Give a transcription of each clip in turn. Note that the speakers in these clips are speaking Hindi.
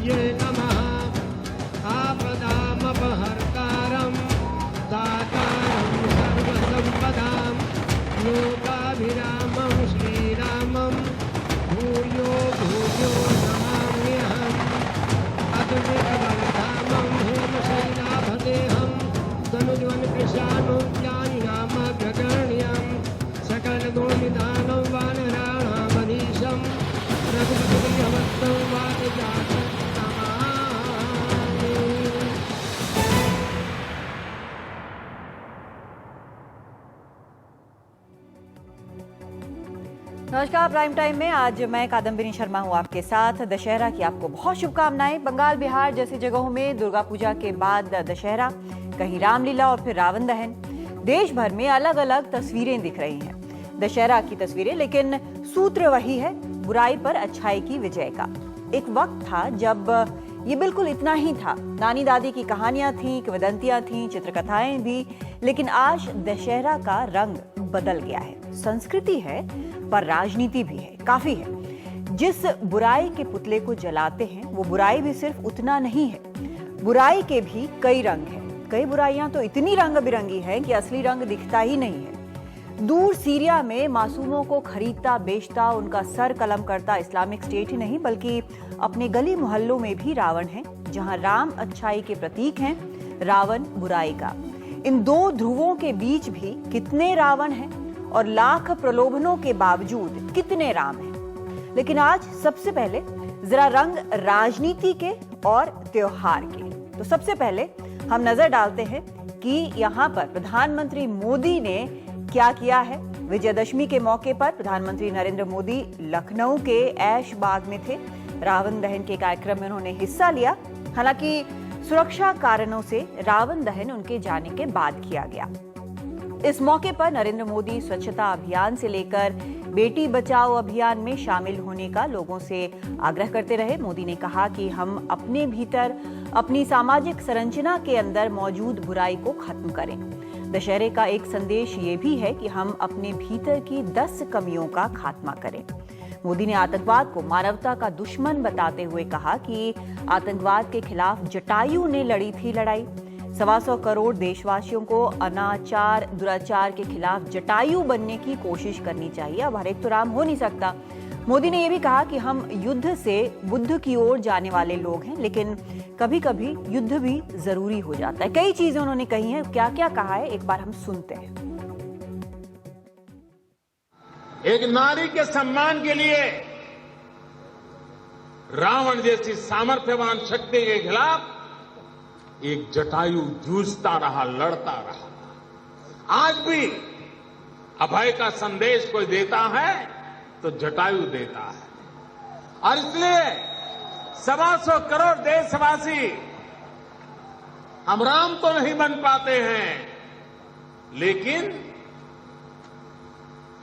ये नमः। आपदामपहर्तारं दातारं सर्वसम्पदां लोकाभिरामं श्रीरामं भूयो भूयो नमाम्यहम्। अद्भुतबलधामं हेमशैलाभदेहं तनुज्वलकृशानुज्ञानिनामग्रगण्यं सकलगुणनिधानं वानराणामधीशं रघुपतिप्रियवत्तं वातजातं नमामि। नमस्कार। प्राइम टाइम में आज मैं कादम्बिनी शर्मा हूं आपके साथ। दशहरा की आपको बहुत शुभकामनाएं। बंगाल, बिहार जैसी जगहों में दुर्गा पूजा के बाद दशहरा, कहीं रामलीला और फिर रावण दहन। देश भर में अलग अलग तस्वीरें दिख रही हैं, दशहरा की तस्वीरें, लेकिन सूत्र वही है, बुराई पर अच्छाई की विजय का। एक वक्त था जब ये बिल्कुल इतना ही था। नानी दादी की कहानियां थीं, किंवदंतियां थीं, चित्रकथाएं भी, लेकिन आज दशहरा का रंग बदल गया है। संस्कृति है पर राजनीति भी है, काफी है। जिस बुराई के पुतले को जलाते हैं वो बुराई भी सिर्फ उतना नहीं है, बुराई के भी कई रंग हैं। कई बुराइयां तो इतनी रंग बिरंगी हैं कि असली रंग दिखता ही नहीं है। दूर सीरिया में मासूमों को खरीदता बेचता, उनका सर कलम करता इस्लामिक स्टेट ही नहीं बल्कि अपने गली मोहल्लों में भी रावण है। जहां राम अच्छाई के प्रतीक हैं, रावण बुराई का। इन दो ध्रुवों के बीच भी कितने रावण हैं और लाख प्रलोभनों के बावजूद कितने राम हैं। लेकिन आज सबसे पहले जरा रंग राजनीति के और त्योहार के। तो सबसे पहले हम नजर डालते हैं कि यहाँ पर प्रधानमंत्री मोदी ने क्या किया है। विजयदशमी के मौके पर प्रधानमंत्री नरेंद्र मोदी लखनऊ के ऐशबाग में थे। रावण दहन के कार्यक्रम में उन्होंने हिस्सा लिया। हालांकि सुरक्षा कारणों से रावण दहन उनके जाने के बाद किया गया। इस मौके पर नरेंद्र मोदी स्वच्छता अभियान से लेकर बेटी बचाओ अभियान में शामिल होने का लोगों से आग्रह करते रहे। मोदी ने कहा कि हम अपने भीतर, अपनी सामाजिक संरचना के अंदर मौजूद बुराई को खत्म करें। दशहरे का एक संदेश ये भी है कि हम अपने भीतर की 10 कमियों का खात्मा करें। मोदी ने आतंकवाद को मानवता का दुश्मन बताते हुए कहा कि आतंकवाद के खिलाफ जटायु ने लड़ी थी लड़ाई। 125 करोड़ देशवासियों को अनाचार दुराचार के खिलाफ जटायु बनने की कोशिश करनी चाहिए। अब हर एक तो राम हो नहीं सकता। मोदी ने यह भी कहा कि हम युद्ध से बुद्ध की ओर जाने वाले लोग हैं, लेकिन कभी कभी युद्ध भी जरूरी हो जाता है। कई चीजें उन्होंने कही हैं। क्या क्या कहा है एक बार हम सुनते हैं। एक नारी के सम्मान के लिए रावण जैसी सामर्थ्यवान शक्ति के खिलाफ एक जटायु जूझता रहा, लड़ता रहा। आज भी अभय का संदेश कोई देता है तो जटायु देता है। और इसलिए 125 करोड़ देशवासी हम राम तो नहीं बन पाते हैं, लेकिन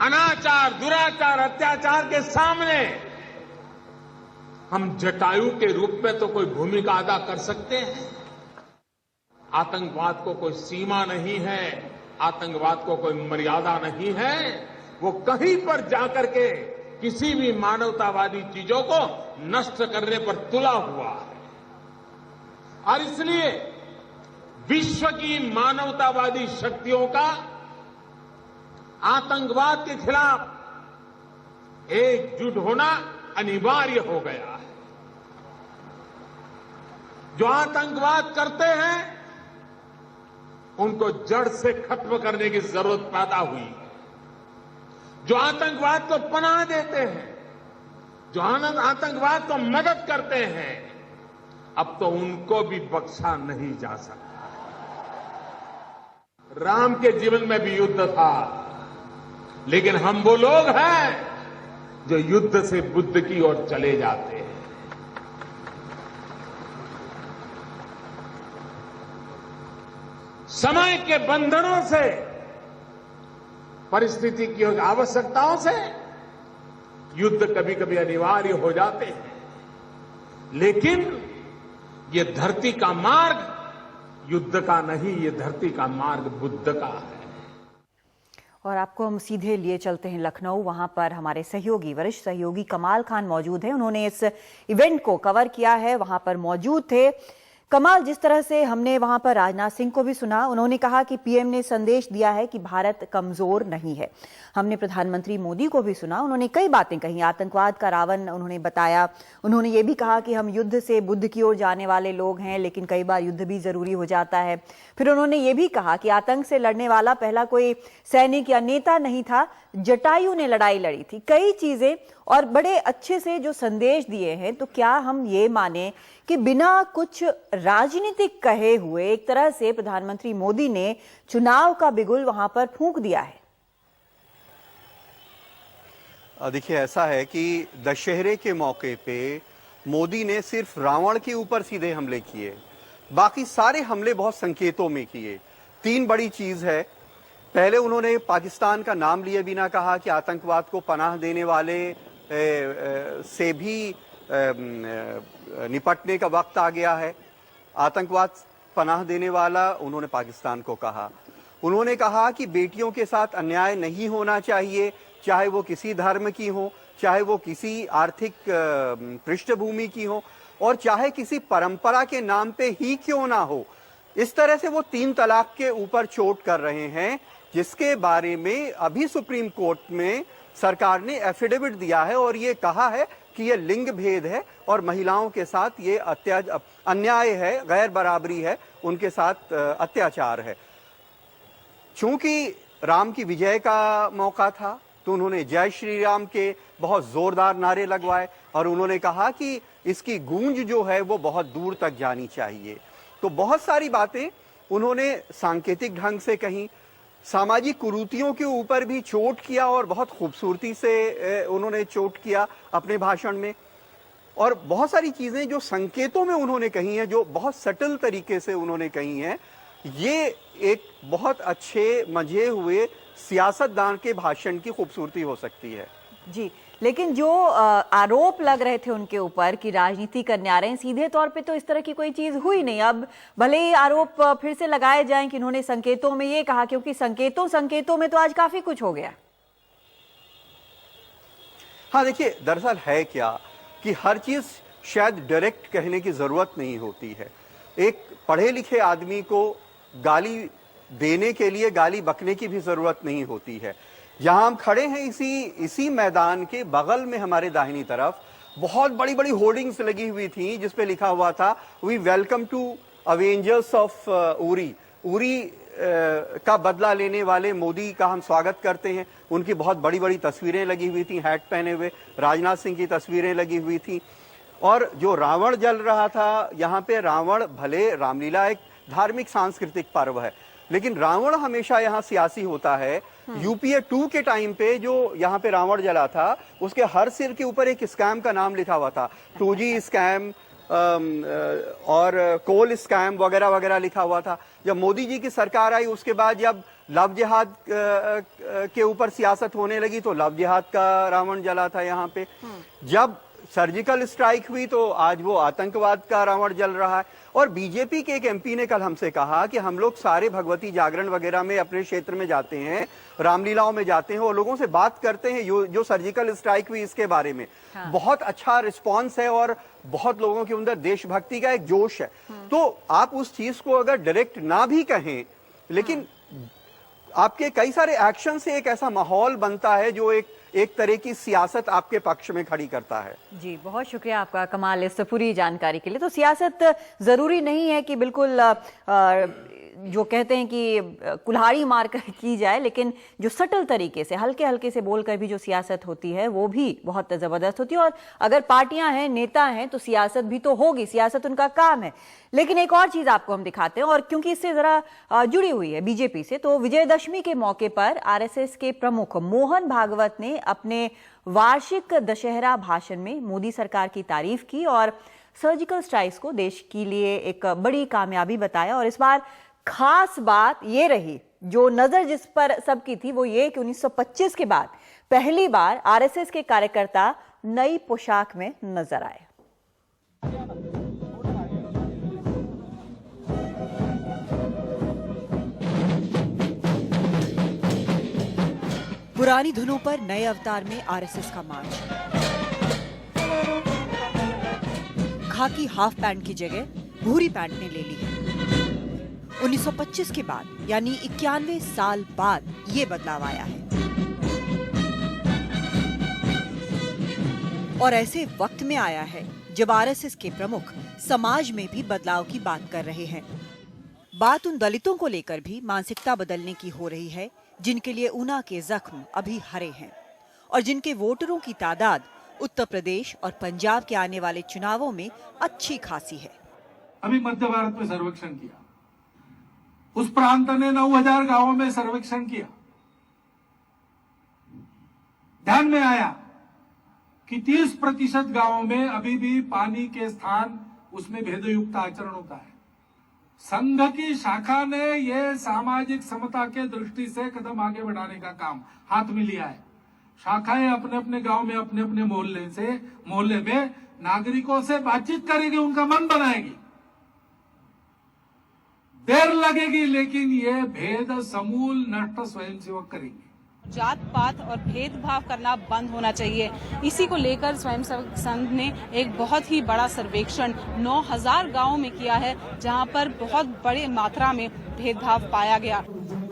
अनाचार दुराचार अत्याचार के सामने हम जटायु के रूप में तो कोई भूमिका अदा कर सकते हैं। आतंकवाद को कोई सीमा नहीं है, आतंकवाद को कोई मर्यादा नहीं है। वो कहीं पर जाकर के किसी भी मानवतावादी चीजों को नष्ट करने पर तुला हुआ है। और इसलिए विश्व की मानवतावादी शक्तियों का आतंकवाद के खिलाफ एकजुट होना अनिवार्य हो गया है। जो आतंकवाद करते हैं उनको जड़ से खत्म करने की जरूरत पैदा हुई है। जो आतंकवाद को पनाह देते हैं, जो आतंकवाद को मदद करते हैं, अब तो उनको भी बख्शा नहीं जा सकता। राम के जीवन में भी युद्ध था, लेकिन हम वो लोग हैं जो युद्ध से बुद्ध की ओर चले जाते हैं। समय के बंधनों से, परिस्थिति की आवश्यकताओं से युद्ध कभी कभी अनिवार्य हो जाते हैं, लेकिन ये धरती का मार्ग युद्ध का नहीं, ये धरती का मार्ग बुद्ध का है। और आपको हम सीधे लिए चलते हैं लखनऊ। वहां पर हमारे सहयोगी, वरिष्ठ सहयोगी कमाल खान मौजूद हैं। उन्होंने इस इवेंट को कवर किया है, वहां पर मौजूद थे। कमाल, जिस तरह से हमने वहां पर राजनाथ सिंह को भी सुना, उन्होंने कहा कि पीएम ने संदेश दिया है कि भारत कमजोर नहीं है। हमने प्रधानमंत्री मोदी को भी सुना, उन्होंने कई बातें कही। आतंकवाद का रावण उन्होंने बताया। उन्होंने ये भी कहा कि हम युद्ध से बुद्ध की ओर जाने वाले लोग हैं, लेकिन कई बार युद्ध भी जरूरी हो जाता है। फिर उन्होंने ये भी कहा कि आतंक से लड़ने वाला पहला कोई सैनिक या नेता नहीं था, जटायु ने लड़ाई लड़ी थी। कई चीजें और बड़े अच्छे से जो संदेश दिए हैं। तो क्या हम ये माने कि बिना कुछ राजनीतिक कहे हुए एक तरह से प्रधानमंत्री मोदी ने चुनाव का बिगुल वहां पर फूंक दिया है? देखिए, ऐसा है कि दशहरे के मौके पे मोदी ने सिर्फ रावण के ऊपर सीधे हमले किए, बाकी सारे हमले बहुत संकेतों में किए। तीन बड़ी चीज है। पहले उन्होंने पाकिस्तान का नाम लिए बिना कहा कि आतंकवाद को पनाह देने वाले से भी निपटने का वक्त आ गया है। आतंकवाद पनाह देने वाला उन्होंने पाकिस्तान को कहा। उन्होंने कहा कि बेटियों के साथ अन्याय नहीं होना चाहिए, चाहे वो किसी धर्म की हो, चाहे वो किसी आर्थिक पृष्ठभूमि की हो, और चाहे किसी परंपरा के नाम पे ही क्यों ना हो। इस तरह से वो 3 तलाक के ऊपर चोट कर रहे हैं, जिसके बारे में अभी सुप्रीम कोर्ट में सरकार ने एफिडेविट दिया है और ये कहा है कि ये लिंग भेद है और महिलाओं के साथ ये अन्याय है, गैर बराबरी है, उनके साथ अत्याचार है। चूंकि राम की विजय का मौका था तो उन्होंने जय श्री राम के बहुत जोरदार नारे लगवाए और उन्होंने कहा कि इसकी गूंज जो है वो बहुत दूर तक जानी चाहिए। तो बहुत सारी बातें उन्होंने सांकेतिक ढंग से कही, सामाजिक कुरीतियों के ऊपर भी चोट किया और बहुत खूबसूरती से उन्होंने चोट किया अपने भाषण में। और बहुत सारी चीजें जो संकेतों में उन्होंने कही हैं, जो बहुत सटल तरीके से उन्होंने कही हैं, ये एक बहुत अच्छे मजे हुए सियासतदान के भाषण की खूबसूरती हो सकती है। जी, लेकिन जो आरोप लग रहे थे उनके ऊपर कि राजनीति करने आ रहे हैं, सीधे तौर पे तो इस तरह की कोई चीज हुई नहीं। अब भले ही आरोप फिर से लगाए जाएं कि उन्होंने संकेतों में ये कहा, क्योंकि संकेतों में तो आज काफी कुछ हो गया। हाँ, देखिए, दरअसल है क्या कि हर चीज शायद डायरेक्ट कहने की जरूरत नहीं होती है। एक पढ़े लिखे आदमी को गाली देने के लिए गाली बकने की भी जरूरत नहीं होती है। जहां हम खड़े हैं इसी मैदान के बगल में हमारे दाहिनी तरफ बहुत बड़ी बड़ी होर्डिंग्स लगी हुई थी जिसपे लिखा हुआ था, we welcome to Avengers of Uri. Uri का बदला लेने वाले मोदी का हम स्वागत करते हैं। उनकी बहुत बड़ी बड़ी तस्वीरें लगी हुई थी, हैट पहने हुए। राजनाथ सिंह की तस्वीरें लगी हुई थी। और जो रावण जल रहा था यहाँ पे, रावण, भले रामलीला एक धार्मिक सांस्कृतिक पर्व है, लेकिन रावण हमेशा यहाँ सियासी होता है। यूपीए 2 के टाइम पे जो यहाँ पे रावण जला था, उसके हर सिर के ऊपर एक स्कैम का नाम लिखा हुआ था। 2G स्कैम और कोल स्कैम वगैरह वगैरह लिखा हुआ था। जब मोदी जी की सरकार आई, उसके बाद जब लव जिहाद के ऊपर सियासत होने लगी तो लव जिहाद का रावण जला था यहाँ पे। जब सर्जिकल स्ट्राइक हुई तो आज वो आतंकवाद का रावण जल रहा है। और बीजेपी के एक एमपी ने कल हमसे कहा कि हम लोग सारे भगवती जागरण वगैरह में अपने क्षेत्र में जाते हैं, रामलीलाओं में जाते हैं और लोगों से बात करते हैं जो सर्जिकल स्ट्राइक हुई इसके बारे में। हाँ। बहुत अच्छा रिस्पांस है और बहुत लोगों के अंदर देशभक्ति का एक जोश है। तो आप उस चीज को अगर डायरेक्ट ना भी कहें, लेकिन आपके कई सारे एक्शन से एक ऐसा माहौल बनता है जो एक तरह की सियासत आपके पक्ष में खड़ी करता है। जी, बहुत शुक्रिया आपका कमाल इस पूरी जानकारी के लिए। तो सियासत जरूरी नहीं है कि बिल्कुल जो कहते हैं कि कुल्हाड़ी मारकर की जाए, लेकिन जो सटल तरीके से हल्के हल्के से बोलकर भी जो सियासत होती है वो भी बहुत जबरदस्त होती है। और अगर पार्टियां हैं, नेता हैं, तो सियासत भी तो होगी, सियासत उनका काम है। लेकिन एक और चीज आपको हम दिखाते हैं, और क्योंकि इससे जरा जुड़ी हुई है बीजेपी से, तो विजयदशमी के मौके पर आरएसएस के प्रमुख मोहन भागवत ने अपने वार्षिक दशहरा भाषण में मोदी सरकार की तारीफ की और सर्जिकल स्ट्राइक्स को देश के लिए एक बड़ी कामयाबी बताया। और इस बार खास बात ये रही, जो नजर जिस पर सबकी थी, वो ये कि 1925 के बाद पहली बार आरएसएस के कार्यकर्ता नई पोशाक में नजर आए। पुरानी धुनों पर नए अवतार में आरएसएस का मार्च। खाकी हाफ पैंट की जगह भूरी पैंट ने ले ली है। 1925 के बाद यानी 91 साल बाद ये बदलाव आया है और ऐसे वक्त में आया है जब आरएसएस के प्रमुख समाज में भी बदलाव की बात कर रहे हैं। बात उन दलितों को लेकर भी मानसिकता बदलने की हो रही है जिनके लिए ऊना के जख्म अभी हरे हैं और जिनके वोटरों की तादाद उत्तर प्रदेश और पंजाब के आने वाले चुनावों में अच्छी खासी है। अभी मध्य भारत में सर्वेक्षण किया, उस प्रांत ने 9000 गांवों में सर्वेक्षण किया। ध्यान में आया कि 30% गांवों में अभी भी पानी के स्थान उसमें भेदयुक्त आचरण होता है। संघ की शाखा ने यह सामाजिक समता के दृष्टि से कदम आगे बढ़ाने का काम हाथ में लिया है। शाखाएं अपने अपने गांव में अपने अपने मोहल्ले में नागरिकों से बातचीत करेगी, उनका मन बनाएगी। देर लगेगी लेकिन ये भेद समूल नष्ट स्वयंसेवक करेंगे। जात पात और भेदभाव करना बंद होना चाहिए। इसी को लेकर स्वयंसेवक संघ ने एक बहुत ही बड़ा सर्वेक्षण 9000 गांवों में किया है, जहां पर बहुत बड़े मात्रा में भेदभाव पाया गया।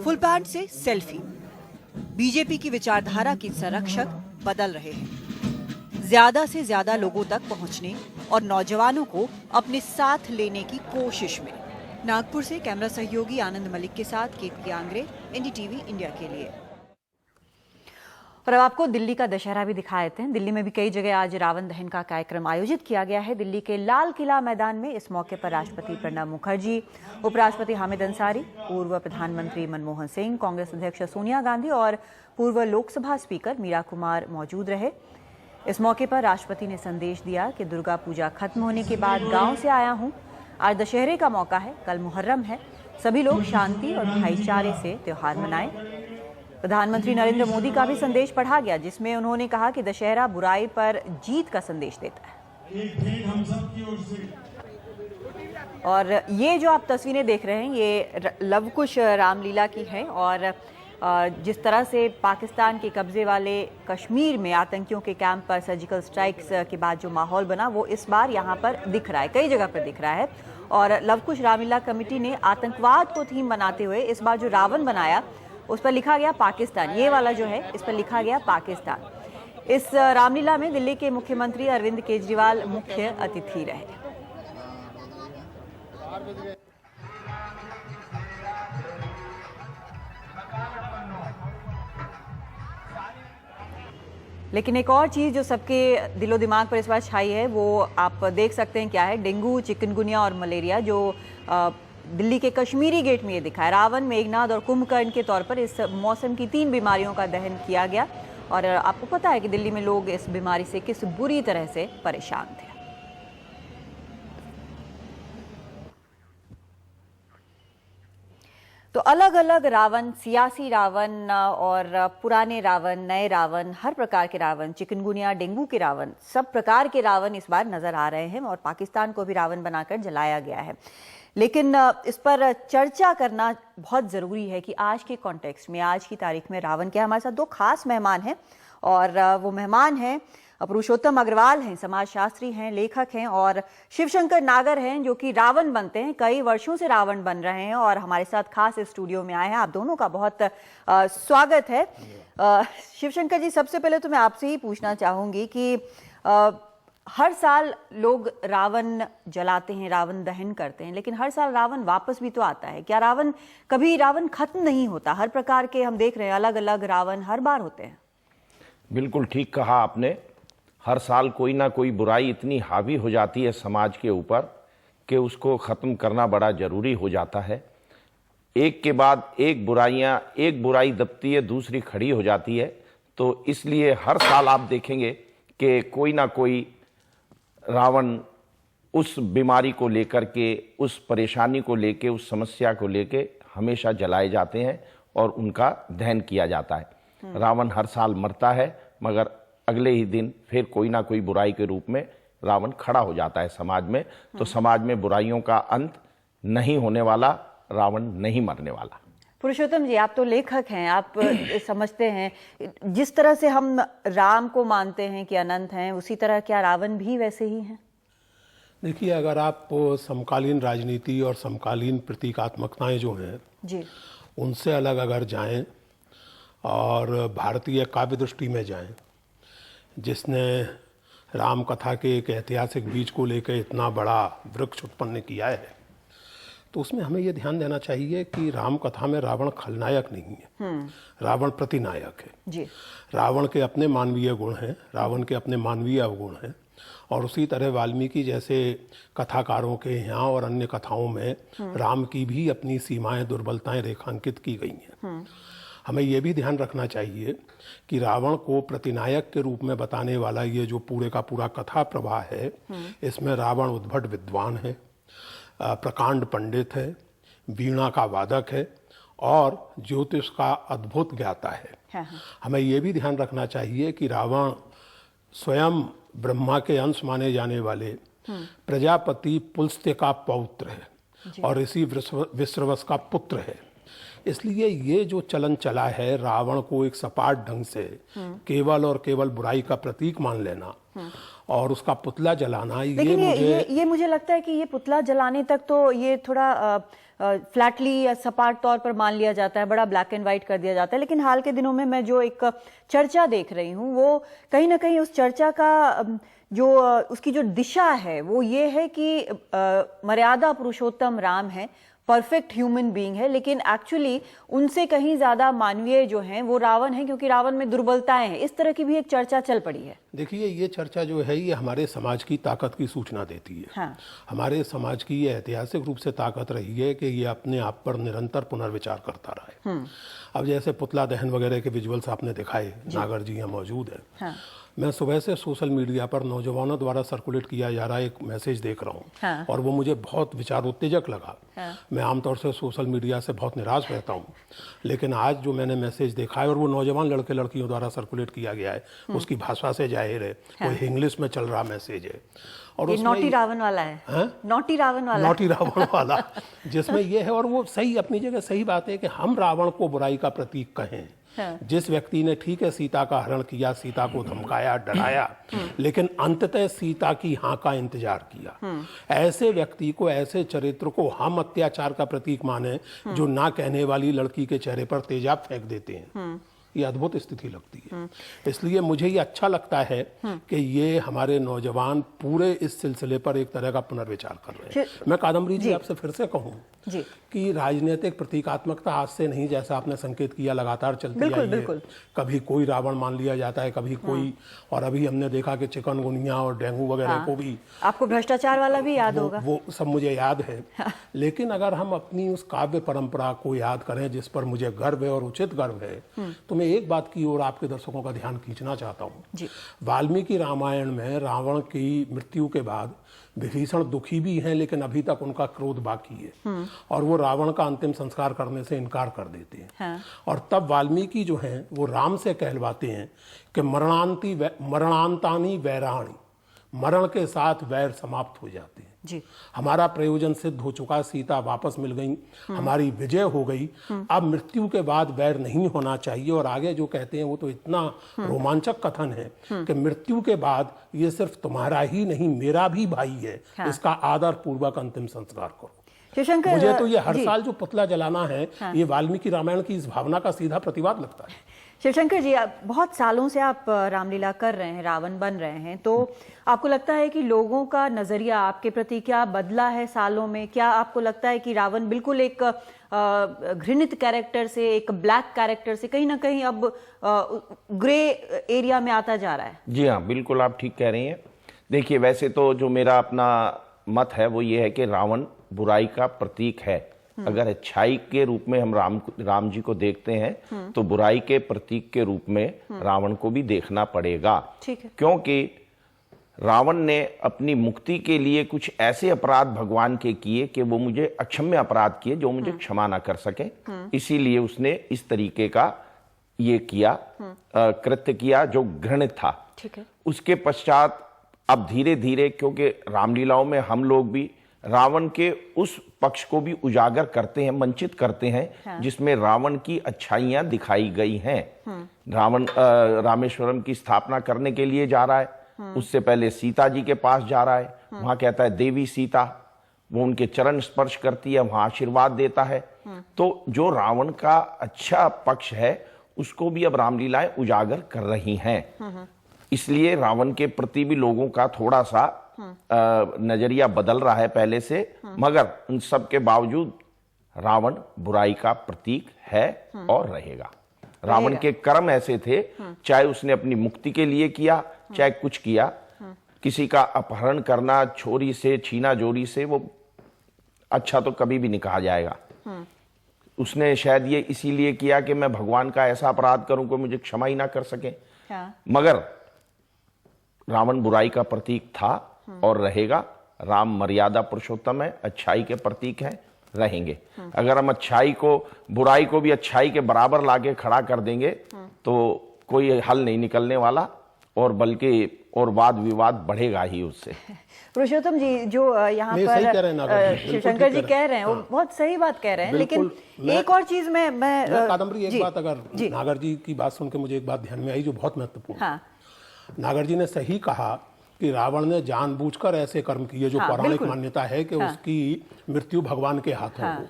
फुल पैंट से सेल्फी, बीजेपी की विचारधारा के संरक्षक बदल रहे हैं। ज्यादा से ज्यादा लोगों तक पहुंचने और नौजवानों को अपने साथ लेने की कोशिश में। नागपुर से कैमरा सहयोगी आनंद मलिक के साथ केतकी आंग्रे, एनडीटीवी इंडिया के लिए। और अब आपको दिल्ली का दशहरा भी दिखा देते हैं। दिल्ली में भी कई जगह आज रावण दहन का कार्यक्रम आयोजित किया गया है। दिल्ली के लाल किला मैदान में इस मौके पर राष्ट्रपति प्रणब मुखर्जी, उपराष्ट्रपति हामिद अंसारी, पूर्व प्रधानमंत्री मनमोहन सिंह, कांग्रेस अध्यक्ष सोनिया गांधी और पूर्व लोकसभा स्पीकर मीरा कुमार मौजूद रहे। इस मौके पर राष्ट्रपति ने संदेश दिया कि दुर्गा पूजा खत्म होने के बाद गाँव से आया हूँ। आज दशहरे का मौका है, कल मुहर्रम है। सभी लोग शांति और भाईचारे से त्योहार मनाएं। प्रधानमंत्री नरेंद्र मोदी का भी संदेश पढ़ा गया, जिसमें उन्होंने कहा कि दशहरा बुराई पर जीत का संदेश देता है। और ये जो आप तस्वीरें देख रहे हैं ये लवकुश रामलीला की है और जिस तरह से पाकिस्तान के कब्जे वाले कश्मीर में आतंकियों के कैंप पर सर्जिकल स्ट्राइक्स के बाद जो माहौल बना वो इस बार यहाँ पर दिख रहा है, कई जगह पर दिख रहा है। और लवकुश रामलीला कमेटी ने आतंकवाद को थीम बनाते हुए इस बार जो रावण बनाया उस पर लिखा गया पाकिस्तान। ये वाला जो है इस पर लिखा गया पाकिस्तान। इस रामलीला में दिल्ली के मुख्यमंत्री अरविंद केजरीवाल मुख्य अतिथि रहे। लेकिन एक और चीज जो सबके दिलो दिमाग पर इस बार छाई है वो आप देख सकते हैं क्या है। डेंगू, चिकनगुनिया और मलेरिया जो दिल्ली के कश्मीरी गेट में ये दिखा है। रावण, मेघनाद और कुंभकर्ण के तौर पर इस मौसम की 3 बीमारियों का दहन किया गया और आपको पता है कि दिल्ली में लोग इस बीमारी से किस बुरी तरह से परेशान थे। तो अलग अलग रावण, सियासी रावण और पुराने रावण, नए रावण, हर प्रकार के रावण, चिकनगुनिया, डेंगू के रावण, सब प्रकार के रावण इस बार नजर आ रहे हैं और पाकिस्तान को भी रावण बनाकर जलाया गया है। लेकिन इस पर चर्चा करना बहुत ज़रूरी है कि आज के कॉन्टेक्स्ट में, आज की तारीख में रावण क्या। हमारे साथ 2 खास मेहमान हैं और वो मेहमान हैं पुरुषोत्तम अग्रवाल हैं, समाजशास्त्री हैं, लेखक हैं, और शिवशंकर नागर हैं जो कि रावण बनते हैं, कई वर्षों से रावण बन रहे हैं और हमारे साथ खास स्टूडियो में आए हैं। आप दोनों का बहुत स्वागत है। शिवशंकर जी, सबसे पहले तो मैं आपसे ही पूछना चाहूंगी कि हर साल लोग रावण जलाते हैं, रावण दहन करते हैं, लेकिन हर साल रावण वापस भी तो आता है। क्या कभी रावण खत्म नहीं होता? हर प्रकार के हम देख रहे हैं, अलग अलग रावण हर बार होते हैं। बिल्कुल ठीक कहा आपने। हर साल कोई ना कोई बुराई इतनी हावी हो जाती है समाज के ऊपर कि उसको ख़त्म करना बड़ा ज़रूरी हो जाता है। एक के बाद एक बुराई दबती है, दूसरी खड़ी हो जाती है। तो इसलिए हर साल आप देखेंगे कि कोई ना कोई रावण उस बीमारी को लेकर के, उस परेशानी को लेके, उस समस्या को लेके हमेशा जलाए जाते हैं और उनका दहन किया जाता है। रावण हर साल मरता है, मगर अगले ही दिन फिर कोई ना कोई बुराई के रूप में रावण खड़ा हो जाता है समाज में। तो समाज में बुराइयों का अंत नहीं होने वाला, रावण नहीं मरने वाला। पुरुषोत्तम जी, आप तो लेखक हैं, आप समझते हैं, जिस तरह से हम राम को मानते हैं कि अनंत हैं, उसी तरह क्या रावण भी वैसे ही हैं? देखिए, अगर आप समकालीन राजनीति और समकालीन प्रतीकात्मकताएं जो हैं जी, उनसे अलग अगर जाएं और भारतीय काव्य दृष्टि में जाएं, जिसने राम कथा के एक ऐतिहासिक बीज को लेकर इतना बड़ा वृक्ष उत्पन्न किया है, तो उसमें हमें ये ध्यान देना चाहिए कि राम कथा में रावण खलनायक नहीं है, रावण प्रतिनायक है। जी, रावण के अपने मानवीय गुण हैं, रावण के अपने मानवीय अवगुण हैं, और उसी तरह वाल्मीकि जैसे कथाकारों के यहाँ और अन्य कथाओं में राम की भी अपनी सीमाएं, दुर्बलताएं रेखांकित की गई हैं। हमें यह भी ध्यान रखना चाहिए कि रावण को प्रतिनायक के रूप में बताने वाला ये जो पूरे का पूरा कथा प्रवाह है, इसमें रावण उद्भट विद्वान है, प्रकांड पंडित है, वीणा का वादक है और ज्योतिष का अद्भुत ज्ञाता है। हमें यह भी ध्यान रखना चाहिए कि रावण स्वयं ब्रह्मा के अंश माने जाने वाले प्रजापति पुलस्त्य का पौत्र है और ऋषि विश्रवस का पुत्र है। इसलिए ये जो चलन चला है, रावण को एक सपाट ढंग से केवल और केवल बुराई का प्रतीक मान लेना और उसका पुतला जलाना, ये मुझे लगता है कि ये पुतला जलाने तक तो ये थोड़ा फ्लैटली या सपाट तौर पर मान लिया जाता है, बड़ा ब्लैक एंड व्हाइट कर दिया जाता है। लेकिन हाल के दिनों में मैं जो एक चर्चा देख रही हूँ, वो कहीं ना कहीं उस चर्चा का जो उसकी जो दिशा है वो ये है कि मर्यादा पुरुषोत्तम राम है, परफेक्ट ह्यूमन बीइंग है, लेकिन एक्चुअली उनसे कहीं ज्यादा मानवीय जो हैं वो रावण है, क्योंकि रावण में दुर्बलताएं हैं। इस तरह की भी एक चर्चा चल पड़ी है। देखिए, ये चर्चा जो है ये हमारे समाज की ताकत की सूचना देती है। हाँ। हमारे समाज की ये ऐतिहासिक रूप से ताकत रही है कि ये अपने आप पर निरंतर पुनर्विचार करता रहा है। अब जैसे पुतला दहन वगैरह के विजुअल्स आपने दिखाए, नागर जी यहाँ मौजूद है। हाँ। मैं सुबह से सोशल मीडिया पर नौजवानों द्वारा सर्कुलेट किया जा रहा एक मैसेज देख रहा हूँ। हाँ। और वो मुझे बहुत विचारोत्तेजक लगा। हाँ। मैं आमतौर से सोशल मीडिया से बहुत निराश रहता हूँ, लेकिन आज जो मैंने मैसेज देखा है और वो नौजवान लड़के लड़कियों द्वारा सर्कुलेट किया गया है, उसकी भाषा से जाहिर है कोई इंग्लिश में चल रहा मैसेज है। और ये नॉटी रावण वाला है, नॉटी रावण वाला जिसमें ये है, और वो सही अपनी जगह सही बात है कि हम रावण को बुराई का प्रतीक कहें। हाँ। जिस व्यक्ति ने ठीक है सीता का हरण किया, सीता को धमकाया, डराया, लेकिन अंततः सीता की हाँ का इंतजार किया, ऐसे व्यक्ति को, ऐसे चरित्र को हम अत्याचार का प्रतीक माने, जो ना कहने वाली लड़की के चेहरे पर तेजाब फेंक देते हैं। ये अद्भुत स्थिति लगती है। इसलिए मुझे ये अच्छा लगता है कि ये हमारे नौजवान पूरे इस सिलसिले पर एक तरह का पुनर्विचार कर रहे हैं। मैं कादम्बरी जी आपसे फिर से कहूँ कि राजनीतिक प्रतीकात्मकता आज से नहीं, जैसा आपने संकेत किया, लगातार चलती आई है। कभी कोई रावण मान लिया जाता है, कभी कोई, और अभी हमने देखा कि चिकनगुनिया और डेंगू वगैरह को भी, आपको भ्रष्टाचार वाला भी याद होगा, वो सब मुझे याद है। लेकिन अगर हम अपनी उस काव्य परंपरा को याद करें जिस पर मुझे गर्व है और उचित गर्व है, तो मैं एक बात की ओर आपके दर्शकों का ध्यान खींचना चाहता हूँ। वाल्मीकि रामायण में रावण की मृत्यु के बाद विभीषण दुखी भी हैं, लेकिन अभी तक उनका क्रोध बाकी है और वो रावण का अंतिम संस्कार करने से इनकार कर देते हैं। हाँ। और तब वाल्मीकि जो हैं वो राम से कहलवाते हैं कि मरणांतानी वैराणी, मरण के साथ वैर समाप्त हो जाते हैं। जी। हमारा प्रयोजन सिद्ध हो चुका, सीता वापस मिल गई, हमारी विजय हो गई, अब मृत्यु के बाद वैर नहीं होना चाहिए। और आगे जो कहते हैं वो तो इतना रोमांचक कथन है कि मृत्यु के बाद ये सिर्फ तुम्हारा ही नहीं, मेरा भी भाई है। हाँ। इसका आदर पूर्वक अंतिम संस्कार करो। शिवशंकर, मुझे तो ये हर साल जो पुतला जलाना है, ये वाल्मीकि रामायण की इस भावना का सीधा प्रतिवाद लगता है। शिवशंकर जी, बहुत सालों से आप रामलीला कर रहे हैं, रावण बन रहे हैं, तो आपको लगता है कि लोगों का नजरिया आपके प्रति क्या बदला है सालों में? क्या आपको लगता है कि रावण बिल्कुल एक घृणित कैरेक्टर से, एक ब्लैक कैरेक्टर से कहीं ना कहीं अब ग्रे एरिया में आता जा रहा है? जी हाँ, बिल्कुल आप ठीक कह रही हैं। देखिए, वैसे तो जो मेरा अपना मत है वो ये है कि रावण बुराई का प्रतीक है। अगर अच्छाई के रूप में हम राम जी को देखते हैं तो बुराई के प्रतीक के रूप में रावण को भी देखना पड़ेगा। ठीक है। क्योंकि रावण ने अपनी मुक्ति के लिए कुछ ऐसे अपराध भगवान के किए कि वो मुझे अक्षम्य अपराध किए जो मुझे क्षमा ना कर सके, इसीलिए उसने इस तरीके का ये किया, कृत्य किया जो घृणित था। ठीक है। उसके पश्चात अब धीरे धीरे, क्योंकि रामलीलाओं में हम लोग भी रावण के उस पक्ष को भी उजागर करते हैं, मंचित करते हैं, जिसमें रावण की अच्छाइयां दिखाई गई हैं। रावण रामेश्वरम की स्थापना करने के लिए जा रहा है, उससे पहले सीता जी के पास जा रहा है, वहां कहता है देवी सीता, वो उनके चरण स्पर्श करती है, वहां आशीर्वाद देता है। तो जो रावण का अच्छा पक्ष है उसको भी अब रामलीलाएं उजागर कर रही हैं। इसलिए रावण के प्रति भी लोगों का थोड़ा सा नजरिया बदल रहा है पहले से, मगर उन सब के बावजूद रावण बुराई का प्रतीक है और रहेगा। रावण के कर्म ऐसे थे, चाहे उसने अपनी मुक्ति के लिए किया, चाहे कुछ किया, किसी का अपहरण करना छोरी से, छीना जोरी से, वो अच्छा तो कभी भी नहीं कहा जाएगा। उसने शायद ये इसीलिए किया कि मैं भगवान का ऐसा अपराध करूं कि मुझे क्षमा ही ना कर सके। मगर रावण बुराई का प्रतीक था और रहेगा। राम मर्यादा पुरुषोत्तम है, अच्छाई के प्रतीक हैं, रहेंगे। अगर हम अच्छाई को, बुराई को भी अच्छाई के बराबर लाके खड़ा कर देंगे तो कोई हल नहीं निकलने वाला, और बल्कि और वाद विवाद बढ़ेगा ही उससे। पुरुषोत्तम जी, जो यहाँ पर शिवशंकर जी कह रहे हैं वो बहुत सही बात कह रहे हैं, लेकिन एक और चीज मैं कादम्बरी, एक बात अगर नागर जी की बात सुन के मुझे एक बात ध्यान में आई जो बहुत महत्वपूर्ण है। नागर जी ने सही कहा कि रावण ने जानबूझकर ऐसे कर्म किए जो पौराणिक मान्यता है कि उसकी मृत्यु भगवान के हाथों हो।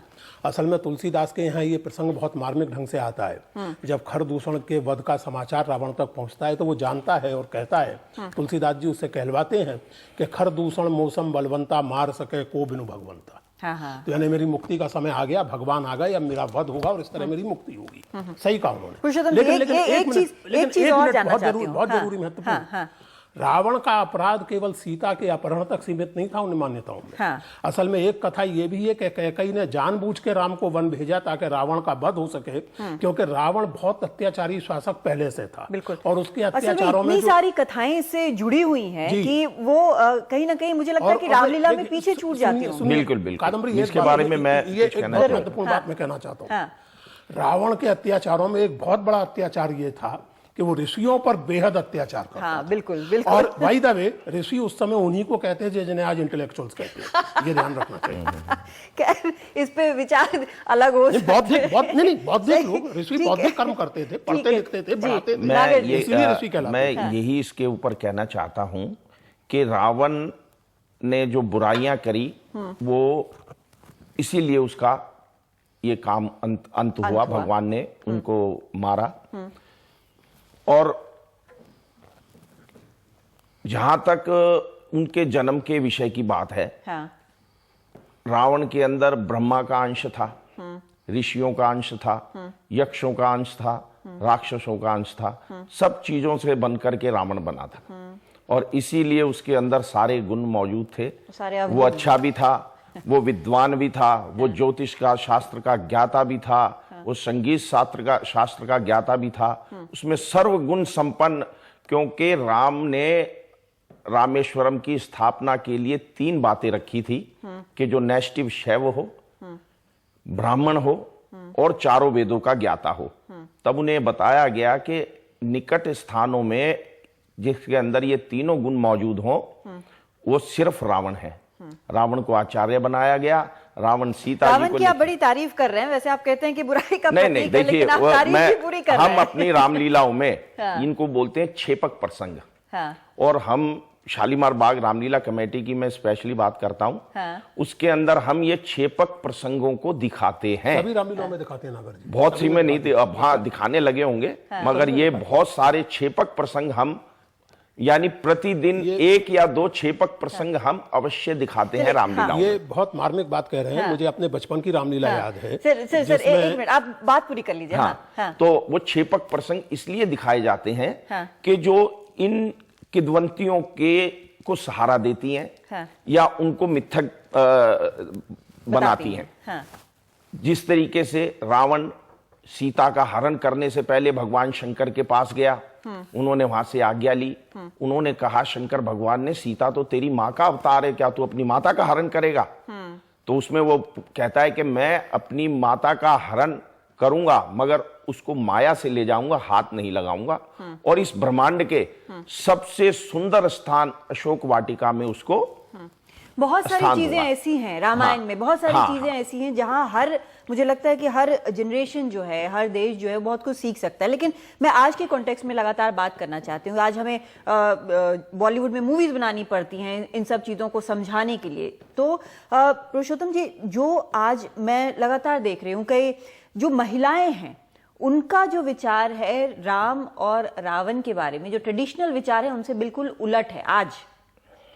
असल में तुलसीदास के यहाँ ये प्रसंग बहुत मार्मिक ढंग से आता है। जब खरदूषण के वध का समाचार रावण तक पहुंचता है तो वो जानता है और कहता है, तुलसीदास जी उससे कहलवाते हैं कि खरदूषण मौसम बलवंता, मार सके को बिनु भगवंता। तो यानी मेरी मुक्ति का समय आ गया, भगवान आ गए, अब मेरा वध होगा और इस तरह मेरी मुक्ति होगी। सही कहा उन्होंने। एक चीज और जानना चाहती हूं, बहुत जरूरी महत्वपूर्ण, रावण का अपराध केवल सीता के अपहरण तक सीमित नहीं था उन मान्यताओं में। असल में एक कथा ये भी है कि कैकेयी ने जानबूझ के राम को वन भेजा ताकि रावण का वध हो सके, क्योंकि रावण बहुत अत्याचारी शासक पहले से था। और उसके अत्याचारों में इतनी सारी कथाएं इससे जुड़ी हुई हैं कि वो कहीं ना कहीं मुझे लगता है कि रामलीला में पीछे छूट जाती है। बिल्कुल बिल्कुल। कादम्बरी, इसके बारे में मैं एक बहुत महत्वपूर्ण बात मैं कहना चाहता हूँ। रावण के अत्याचारों में एक बहुत बड़ा अत्याचार ये था कि वो ऋषियों पर बेहद अत्याचार करता था। बिल्कुल बिल्कुल। और बाय द वे, ऋषि उस समय उन्हीं को कहते थे जिन्हें आज इंटेलेक्चुअल्स कहते हैं, ये ध्यान रखना चाहिए। इस पे विचार अलग हो सकते हैं। बौद्धिक लोग, ऋषि बौद्धिक कर्म करते थे, पढ़ते लिखते थे, पढ़ाते थे, इसीलिए ऋषि कहलाते। मैं यही इसके ऊपर कहना चाहता हूं कि रावण ने जो बुराइयां करी वो इसीलिए उसका ये काम अंत हुआ, भगवान ने उनको मारा। और जहां तक उनके जन्म के विषय की बात है, रावण के अंदर ब्रह्मा का अंश था, ऋषियों का अंश था, यक्षों का अंश था, राक्षसों का अंश था, सब चीजों से बनकर के रावण बना था। और इसीलिए उसके अंदर सारे गुण मौजूद थे। वो अच्छा भी था, वो विद्वान भी था, वो ज्योतिष का, शास्त्र का ज्ञाता भी था, वो संगीत शास्त्र का ज्ञाता भी था, उसमें सर्वगुण संपन्न। क्योंकि राम ने रामेश्वरम की स्थापना के लिए 3 बातें रखी थी कि जो नैष्टिव शैव हो, ब्राह्मण हो और चारों वेदों का ज्ञाता हो। तब उन्हें बताया गया कि निकट स्थानों में जिसके अंदर ये तीनों गुण मौजूद हों वो सिर्फ रावण है। रावण को आचार्य बनाया गया। रावण सीता जी को, की आप बड़ी तारीफ कर रहे हैं, वैसे आप कहते हैं कि बुराई का नहीं नहीं, देखिए हम हैं। अपनी रामलीलाओं में इनको बोलते हैं छेपक प्रसंग। और हम शालीमार बाग रामलीला कमेटी की मैं स्पेशली बात करता हूं, उसके अंदर हम ये छेपक प्रसंगों को दिखाते हैं। सभी रामलीलाओं में दिखाते हैं नागर जी। बहुत सी में नहीं थे, अब हाँ दिखाने लगे होंगे, मगर ये बहुत सारे छेपक प्रसंग हम, यानी प्रतिदिन 1 या 2 छेपक प्रसंग हम अवश्य दिखाते हैं रामलीला। ये बहुत मार्मिक बात कह रहे हैं। मुझे अपने बचपन की रामलीला याद है। सर एक मिनट, आप बात पूरी कर लीजिए। तो वो छेपक प्रसंग इसलिए दिखाए जाते हैं कि जो इन किद्वंतियों के को सहारा देती हैं या उनको मिथक बनाती हैं। जिस तरीके से रावण सीता का हरण करने से पहले भगवान शंकर के पास गया, उन्होंने वहां से आज्ञा ली, उन्होंने कहा शंकर भगवान ने, सीता तो तेरी माँ का अवतार है, क्या तू अपनी माता का हरण करेगा? तो उसमें वो कहता है कि मैं अपनी माता का हरण करूंगा मगर उसको माया से ले जाऊंगा, हाथ नहीं लगाऊंगा। और इस ब्रह्मांड के सबसे सुंदर स्थान अशोक वाटिका में उसको बहुत सारी स्थान चीजें दूंगा। ऐसी हैं रामायण में, बहुत सारी हाँ, चीजें ऐसी हैं जहां मुझे लगता है कि हर जनरेशन जो है, हर देश जो है बहुत कुछ सीख सकता है। लेकिन मैं आज के कॉन्टेक्स्ट में लगातार बात करना चाहती हूँ। आज हमें बॉलीवुड में मूवीज बनानी पड़ती हैं इन सब चीजों को समझाने के लिए। तो पुरुषोत्तम जी, जो आज मैं लगातार देख रही हूँ कि जो महिलाएं हैं उनका जो विचार है राम और रावण के बारे में, जो ट्रेडिशनल विचार है उनसे बिल्कुल उलट है। आज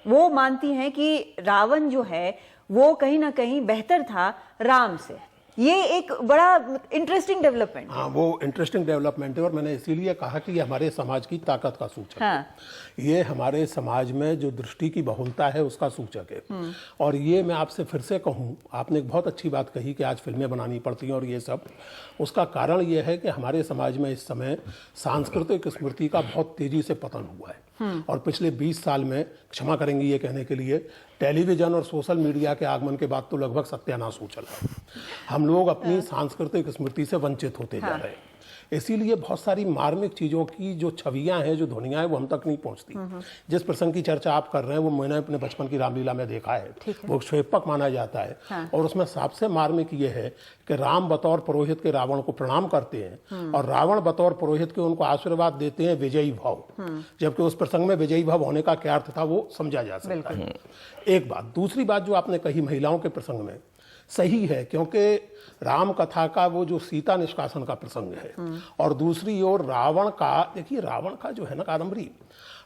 वो मानती हैं कि रावण जो है वो कहीं ना कहीं बेहतर था राम से। ये एक बड़ा इंटरेस्टिंग डेवलपमेंट है। हाँ, वो इंटरेस्टिंग डेवलपमेंट है और मैंने इसीलिए कहा कि ये हमारे समाज की ताकत का सूचक है। ये हमारे समाज में जो दृष्टि की बहुलता है उसका सूचक है। और ये मैं आपसे फिर से कहूँ, आपने एक बहुत अच्छी बात कही कि आज फिल्में बनानी पड़ती हैं और ये सब, उसका कारण ये है कि हमारे समाज में इस समय सांस्कृतिक स्मृति का बहुत तेजी से पतन हुआ है। और पिछले 20 साल में, क्षमा करेंगे ये कहने के लिए, टेलीविजन और सोशल मीडिया के आगमन के बाद तो लगभग सत्यानाश हो चला है। हम लोग अपनी सांस्कृतिक स्मृति से वंचित होते जा रहे हैं। इसीलिए बहुत सारी मार्मिक चीज़ों की जो छवियां हैं, जो ध्वनियां हैं, वो हम तक नहीं पहुंचती। जिस प्रसंग की चर्चा आप कर रहे हैं वो मैंने अपने बचपन की रामलीला में देखा है। वो क्षेपक माना जाता है। और उसमें सबसे मार्मिक ये है कि राम बतौर पुरोहित के रावण को प्रणाम करते हैं और रावण बतौर पुरोहित के उनको आशीर्वाद देते हैं विजयी भाव। जबकि उस प्रसंग में विजयी भाव होने का क्या अर्थ था वो समझा जा सकता है। एक बात। दूसरी बात जो आपने कही महिलाओं के प्रसंग में, सही है, क्योंकि राम कथा का वो जो सीता निष्कासन का प्रसंग है और दूसरी ओर रावण का, देखिए रावण का जो है ना कादम्बरी,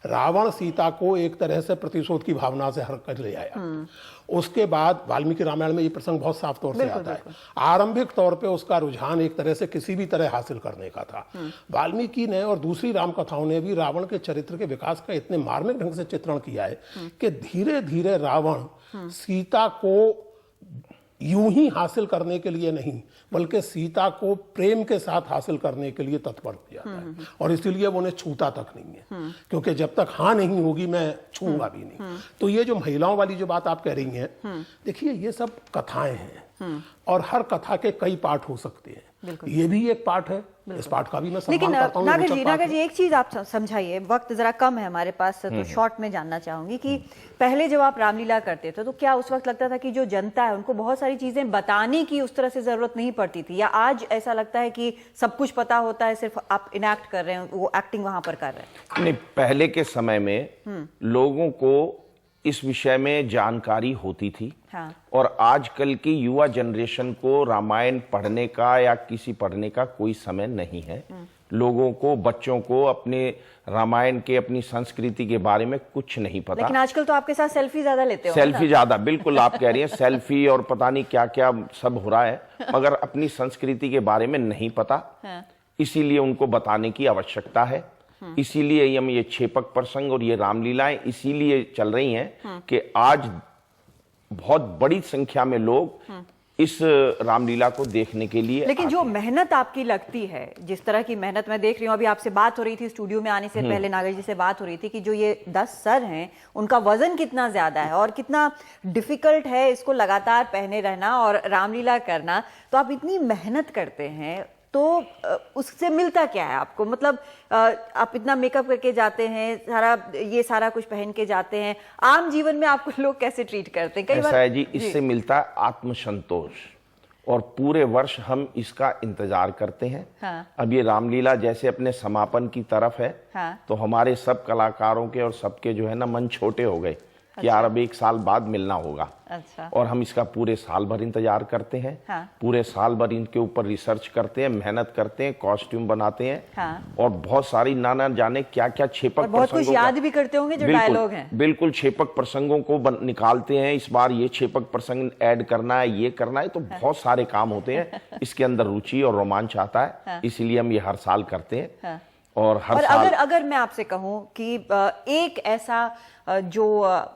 रावण सीता को एक तरह से प्रतिशोध की भावना से हर कर ले आया। उसके बाद वाल्मीकि रामायण में ये प्रसंग बहुत साफ तौर से आता है। आरंभिक तौर पे उसका रुझान एक तरह से किसी भी तरह हासिल करने का था। वाल्मीकि ने और दूसरी राम कथाओं ने भी रावण के चरित्र के विकास का इतने मार्मिक ढंग से चित्रण किया है कि धीरे धीरे रावण सीता को यूं ही हासिल करने के लिए नहीं, बल्कि सीता को प्रेम के साथ हासिल करने के लिए तत्पर हो जाता है। और इसीलिए वो उन्हें छूता तक नहीं है, क्योंकि जब तक हाँ नहीं होगी मैं छूंगा भी नहीं। तो ये जो महिलाओं वाली जो बात आप कह रही हैं, देखिए ये सब कथाएं हैं और हर कथा के कई पार्ट हो सकते हैं। ये भी एक पार्ट है, इस पार्ट का भी मैं सम्मान करता हूं। नागर जी एक चीज आप समझाइए, वक्त जरा कम है हमारे पास, तो शॉर्ट में जानना चाहूंगी कि पहले जब आप रामलीला करते थे तो क्या उस वक्त लगता था कि जो जनता है उनको बहुत सारी चीजें बताने की उस तरह से जरूरत नहीं पड़ती थी, या आज ऐसा लगता है कि सब कुछ पता होता है, सिर्फ आप इनैक्ट कर रहे हैं, वो एक्टिंग वहां पर कर रहे हैं? नहीं, पहले के समय में लोगों को इस विषय में जानकारी होती थी। हाँ। और आजकल की युवा जनरेशन को रामायण पढ़ने का या किसी पढ़ने का कोई समय नहीं है। लोगों को, बच्चों को अपने रामायण के, अपनी संस्कृति के बारे में कुछ नहीं पता। लेकिन आजकल तो आपके साथ सेल्फी ज्यादा लेते हो। सेल्फी ज्यादा, बिल्कुल आप कह रही हैं, सेल्फी और पता नहीं क्या क्या सब हो रहा है, मगर अपनी संस्कृति के बारे में नहीं पता। इसीलिए उनको बताने की आवश्यकता है। इसीलिए हम ये क्षेपक प्रसंग और ये रामलीलाएं इसीलिए चल रही हैं कि आज बहुत बड़ी संख्या में लोग इस रामलीला को देखने के लिए। लेकिन जो मेहनत आपकी लगती है, जिस तरह की मेहनत मैं देख रही हूँ, अभी आपसे बात हो रही थी स्टूडियो में आने से पहले, नागर जी से बात हो रही थी कि जो ये 10 सर हैं उनका वजन कितना ज्यादा है और कितना डिफिकल्ट है इसको लगातार पहने रहना और रामलीला करना। तो आप इतनी मेहनत करते हैं तो उससे मिलता क्या है आपको? मतलब आप इतना मेकअप करके जाते हैं, सारा कुछ पहन के जाते हैं, आम जीवन में आपको लोग कैसे ट्रीट करते हैं? कई बार ऐसा है जी, इससे मिलता है आत्मसंतोष और पूरे वर्ष हम इसका इंतजार करते हैं। हाँ। अब ये रामलीला जैसे अपने समापन की तरफ है। हाँ। तो हमारे सब कलाकारों के और सबके जो है ना मन छोटे हो गए कि यार अब 1 साल बाद मिलना होगा। अच्छा। और हम इसका पूरे साल भर इंतजार करते हैं। हाँ। पूरे साल भर इनके ऊपर रिसर्च करते हैं, मेहनत करते हैं, कॉस्ट्यूम बनाते हैं। हाँ। और बहुत सारी नाना जाने क्या क्या क्षेपक बहुत कुछ याद भी करते होंगे जो डायलॉग हैं। बिल्कुल क्षेपक प्रसंगों को निकालते हैं, इस बार ये क्षेपक प्रसंग ऐड करना है, ये करना है, तो बहुत सारे काम होते हैं। इसके अंदर रुचि और रोमांच आता है, इसीलिए हम ये हर साल करते हैं। और हर साल अगर मैं आपसे कहूं कि एक ऐसा जो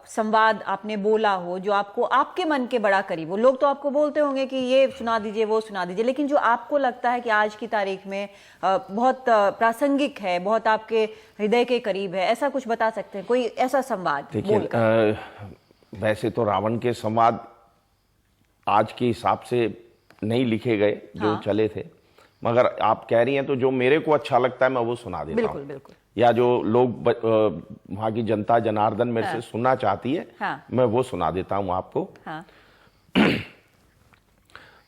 संवाद आपने बोला हो जो आपको आपके मन के बड़ा करीब हो, लोग तो आपको बोलते होंगे कि ये सुना दीजिए, वो सुना दीजिए, लेकिन जो आपको लगता है कि आज की तारीख में बहुत प्रासंगिक है, बहुत आपके हृदय के करीब है, ऐसा कुछ बता सकते हैं? कोई ऐसा संवाद? देखिए, वैसे तो रावण के संवाद आज के हिसाब से नहीं लिखे गए जो चले थे, मगर आप कह रही हैं तो जो मेरे को अच्छा लगता है मैं वो सुना देता हूं। बिल्कुल बिल्कुल। या जो लोग वहां की जनता जनार्दन मेरे से सुनना चाहती है, मैं वो सुना देता हूं आपको।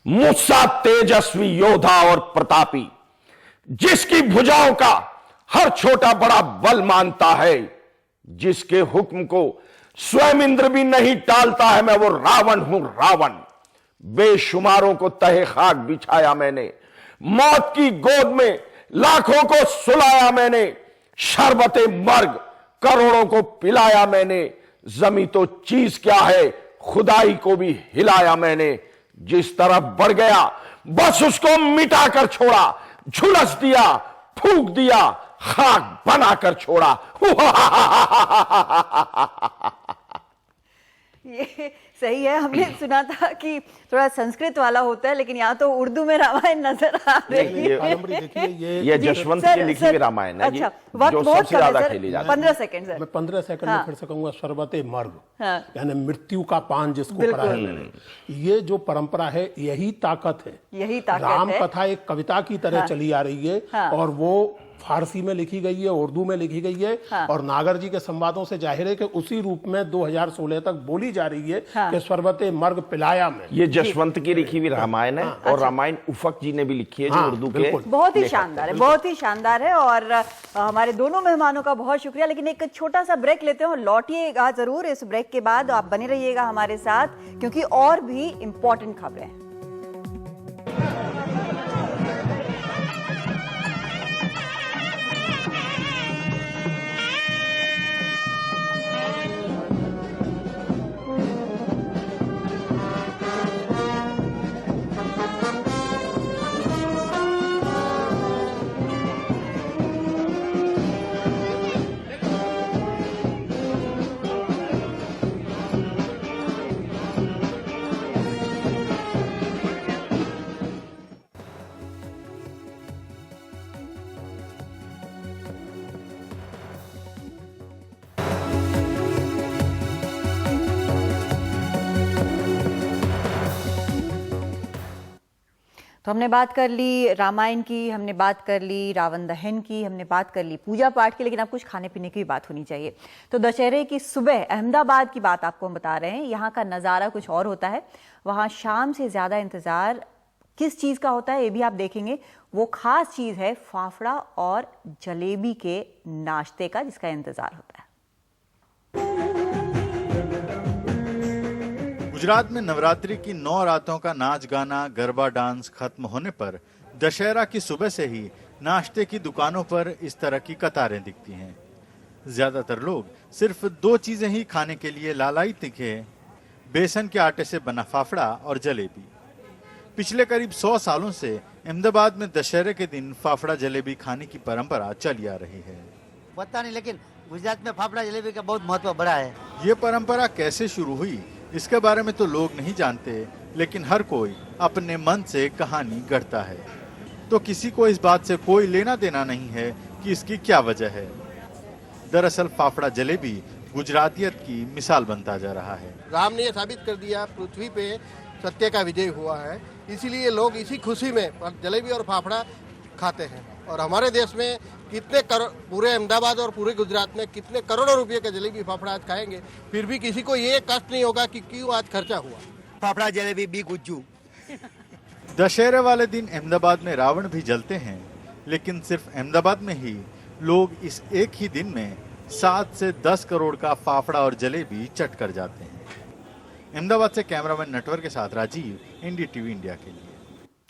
मुझसा तेजस्वी योद्धा और प्रतापी, जिसकी भुजाओं का हर छोटा बड़ा बल मानता है, जिसके हुक्म को स्वयं इंद्र भी नहीं टालता है, मैं वो रावण हूं रावण। बेशुमारों को तहे खाक बिछाया मैंने, मौत की गोद में लाखों को सुलाया मैंने, शरबते मर्ग करोड़ों को पिलाया मैंने, जमी तो चीज क्या है खुदाई को भी हिलाया मैंने। जिस तरफ बढ़ गया बस उसको मिटा कर छोड़ा, झुलस दिया फूंक दिया खाक बनाकर छोड़ा। ये सही है, हमने सुना था कि थोड़ा संस्कृत वाला होता है, लेकिन यहाँ तो उर्दू में रामायण नजर आ रही है। ये जसवंत की लिखी हुई रामायण है। अच्छा, वक्त बहुत कम है सर, 15 सेकंड सर। मैं 15 सेकंड में फिर से कहूंगा, शरबते मर्ग, यानी मृत्यु का पान जिसको करा है मैंने। ये जो परंपरा है यही ताकत है, यही ताकत राम है। कथा एक कविता की तरह चली आ रही है, और वो फारसी में लिखी गई है, उर्दू में लिखी गई है, और नागर जी के संवादों से जाहिर है कि उसी रूप में 2016 तक बोली जा रही है कि शरबते मर्ग पिलाया में। ये जसवंत की लिखी हुई रामायण है, और रामायण उफक जी ने भी लिखी है, जो उर्दू के बहुत ही शानदार है, बहुत ही शानदार है। और हमारे दोनों मेहमानों का बहुत शुक्रिया। लेकिन एक छोटा सा ब्रेक लेते हैं और लौटिएगा जरूर इस ब्रेक के बाद। आप बने रहिएगा हमारे साथ, क्योंकि और भी इंपॉर्टेंट खबरें हैं। तो हमने बात कर ली रामायण की, हमने बात कर ली रावण दहन की, हमने बात कर ली पूजा पाठ की, लेकिन अब कुछ खाने पीने की भी बात होनी चाहिए। तो दशहरे की सुबह अहमदाबाद की बात आपको हम बता रहे हैं। यहाँ का नज़ारा कुछ और होता है। वहाँ शाम से ज़्यादा इंतज़ार किस चीज़ का होता है ये भी आप देखेंगे। वो खास चीज़ है फाफड़ा और जलेबी के नाश्ते का, जिसका इंतज़ार होता है। गुजरात में नवरात्रि की 9 रातों का नाच गाना गरबा डांस खत्म होने पर दशहरा की सुबह से ही नाश्ते की दुकानों पर इस तरह की कतारें दिखती हैं। ज्यादातर लोग सिर्फ 2 चीजें ही खाने के लिए लालायित दिखे, बेसन के आटे से बना फाफड़ा और जलेबी। पिछले करीब 100 सालों से अहमदाबाद में दशहरे के दिन फाफड़ा जलेबी खाने की परंपरा चली आ रही है। पता नहीं, लेकिन गुजरात में फाफड़ा जलेबी का बहुत महत्व बड़ा है। ये परंपरा कैसे शुरू हुई इसके बारे में तो लोग नहीं जानते, लेकिन हर कोई अपने मन से कहानी गढ़ता है। तो किसी को इस बात से कोई लेना देना नहीं है कि इसकी क्या वजह है। दरअसल फाफड़ा जलेबी गुजरातियत की मिसाल बनता जा रहा है। राम ने यह साबित कर दिया पृथ्वी पे सत्य का विजय हुआ है, इसीलिए लोग इसी खुशी में जलेबी और फाफड़ा खाते हैं। और हमारे देश में कितने पूरे अहमदाबाद और पूरे गुजरात में कितने करोड़ों रुपए का जलेबी फाफड़ा आज खाएंगे, फिर भी किसी को ये कष्ट नहीं होगा कि क्यों आज खर्चा हुआ। फाफड़ा जलेबी बी गुज्जू। दशहरे वाले दिन अहमदाबाद में रावण भी जलते हैं, लेकिन सिर्फ अहमदाबाद में ही लोग इस एक ही दिन में 7 से 10 करोड़ का फाफड़ा और जलेबी चट कर जाते हैं। अहमदाबाद से कैमरामैन नटवर के साथ राजीव, एनडीटीवी इंडिया के लिए।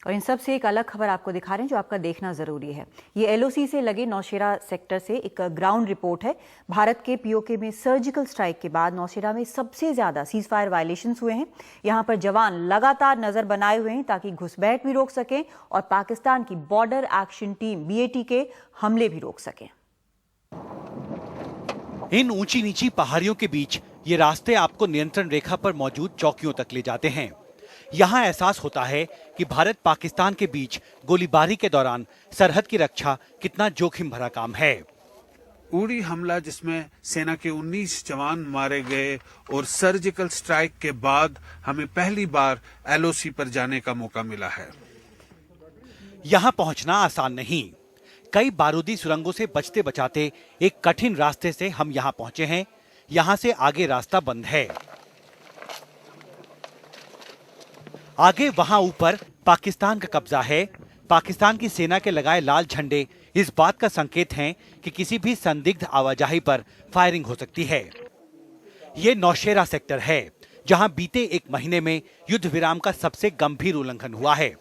और इन सब से एक अलग खबर आपको दिखा रहे हैं जो आपका देखना जरूरी है। ये एलओसी से लगे नौशेरा सेक्टर से एक ग्राउंड रिपोर्ट है। भारत के पीओके में सर्जिकल स्ट्राइक के बाद नौशेरा में सबसे ज्यादा सीज फायर वायलेशंस हुए हैं। यहां पर जवान लगातार नजर बनाए हुए हैं ताकि घुसपैठ भी रोक सकें और पाकिस्तान की बॉर्डर एक्शन टीम BAT के हमले भी रोक सकें। इन ऊंची नीची पहाड़ियों के बीच ये रास्ते आपको नियंत्रण रेखा पर मौजूद चौकियों तक ले जाते हैं। यहाँ एहसास होता है कि भारत पाकिस्तान के बीच गोलीबारी के दौरान सरहद की रक्षा कितना जोखिम भरा काम है। उड़ी हमला जिसमें सेना के 19 जवान मारे गए और सर्जिकल स्ट्राइक के बाद हमें पहली बार LOC पर जाने का मौका मिला है। यहाँ पहुंचना आसान नहीं। कई बारूदी सुरंगों से बचते बचाते एक कठिन रास्ते से हम यहाँ पहुंचे हैं। यहाँ से आगे रास्ता बंद है। आगे वहां ऊपर पाकिस्तान का कब्जा है। पाकिस्तान की सेना के लगाए लाल झंडे इस बात का संकेत हैं कि किसी भी संदिग्ध आवाजाही पर फायरिंग हो सकती है। ये नौशेरा सेक्टर है, जहां बीते एक महीने में युद्ध विराम का सबसे गंभीर उल्लंघन हुआ है।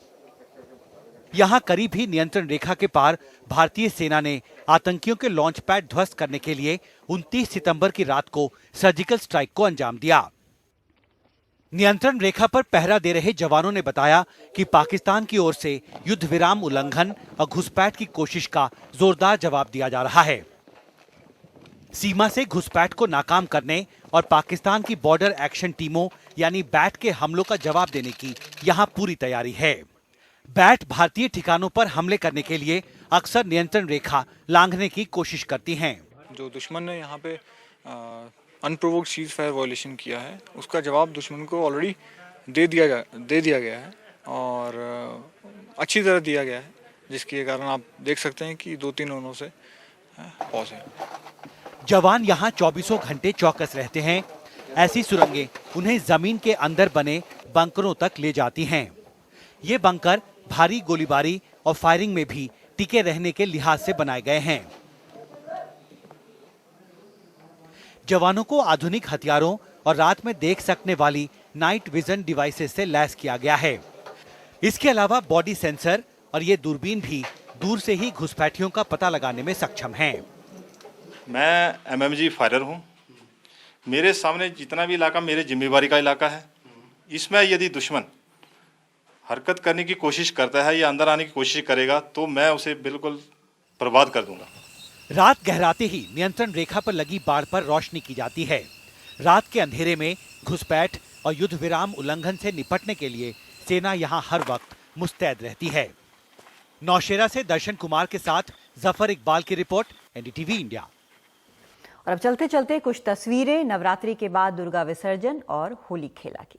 यहां करीब ही नियंत्रण रेखा के पार भारतीय सेना ने आतंकियों के लॉन्च पैड ध्वस्त करने के लिए 29 सितंबर की रात को सर्जिकल स्ट्राइक को अंजाम दिया। नियंत्रण रेखा पर पहरा दे रहे जवानों ने बताया कि पाकिस्तान की ओर से युद्ध विराम उल्लंघन और घुसपैठ की कोशिश का जोरदार जवाब दिया जा रहा है। सीमा से घुसपैठ को नाकाम करने और पाकिस्तान की बॉर्डर एक्शन टीमों यानी बैट के हमलों का जवाब देने की यहां पूरी तैयारी है। बैट भारतीय ठिकानों पर हमले करने के लिए अक्सर नियंत्रण रेखा लांघने की कोशिश करती हैं। जो दुश्मन ने यहाँ पे अनप्रोवोक्ड सीज फायर वायलेशन किया है, उसका जवाब दुश्मन को ऑलरेडी दे दिया गया है और अच्छी तरह दिया गया है, जिसके कारण आप देख सकते हैं कि 2-3 रनों से पहुंचे है। जवान यहाँ 24 घंटे चौकस रहते हैं। ऐसी सुरंगें उन्हें जमीन के अंदर बने बंकरों तक ले जाती हैं। ये बंकर भारी गोलीबारी और फायरिंग में भी टिके रहने के लिहाज से बनाए गए हैं। जवानों को आधुनिक हथियारों और रात में देख सकने वाली नाइट विजन डिवाइसेस से लैस किया गया है। इसके अलावा बॉडी सेंसर और ये दूरबीन भी दूर से ही घुसपैठियों का पता लगाने में सक्षम हैं। मैं MMG फायरर हूँ। मेरे सामने जितना भी इलाका मेरे जिम्मेवारी का इलाका है। इसमें यदि दुश्मन हरकत करने की कोशिश करता है या अंदर आने की कोशिश करेगा तो मैं उसे बिल्कुल बर्बाद कर दूंगा। रात गहराते ही नियंत्रण रेखा पर लगी बाड़ पर रोशनी की जाती है। रात के अंधेरे में घुसपैठ और युद्ध विराम उल्लंघन से निपटने के लिए सेना यहां हर वक्त मुस्तैद रहती है। नौशेरा से दर्शन कुमार के साथ जफर इकबाल की रिपोर्ट, NDTV इंडिया। और अब चलते चलते कुछ तस्वीरें नवरात्रि के बाद दुर्गा विसर्जन और होली खेला की।